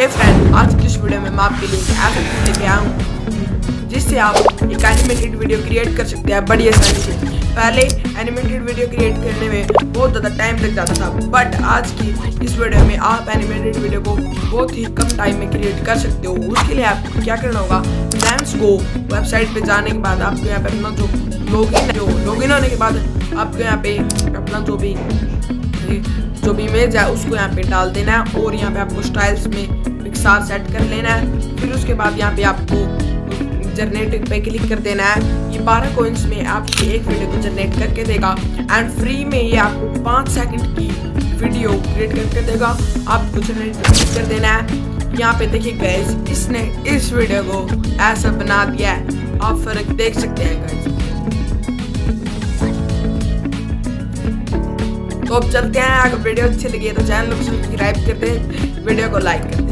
हे friend, आज की इस वीडियो में मैं आपके लिए एक ऐसा टूल लेके आया हूँ जिससे आप एक एनिमेटेड वीडियो क्रिएट कर सकते हैं बड़ी आसानी से। पहले एनिमेटेड वीडियो क्रिएट करने में बहुत ज़्यादा टाइम लग जाता था, बट आज की इस वीडियो में आप एनिमेटेड वीडियो को बहुत ही कम टाइम में क्रिएट कर सकते हो। उसके लिए आपको क्या करना होगा, लेट्स गो वेबसाइट पे जाने के बाद आपको यहाँ पे अपना जो लॉगिन होने के बाद आपको यहाँ पे अपना जो भी इमेज है उसको यहाँ पे डाल देना है और यहाँ पे आपको स्टाइल्स में पिक्सार सेट कर लेना है। फिर उसके बाद यहाँ पे आपको जनरेट पे क्लिक कर देना है। ये 12 कॉइन्स में आपकी एक वीडियो को जनरेट करके देगा एंड फ्री में ये आपको 5 सेकंड की वीडियो क्रिएट करके देगा। आपको जनरेट कर देना है। यहाँ पे देखिए गाइस, इसने इस वीडियो को ऐसा बना दिया है, आप फर्क देख सकते हैं गाइस। तो अब चलते हैं, अगर वीडियो अच्छी लगी है तो चैनल को सब्सक्राइब कर दें, वीडियो को लाइक कर दें।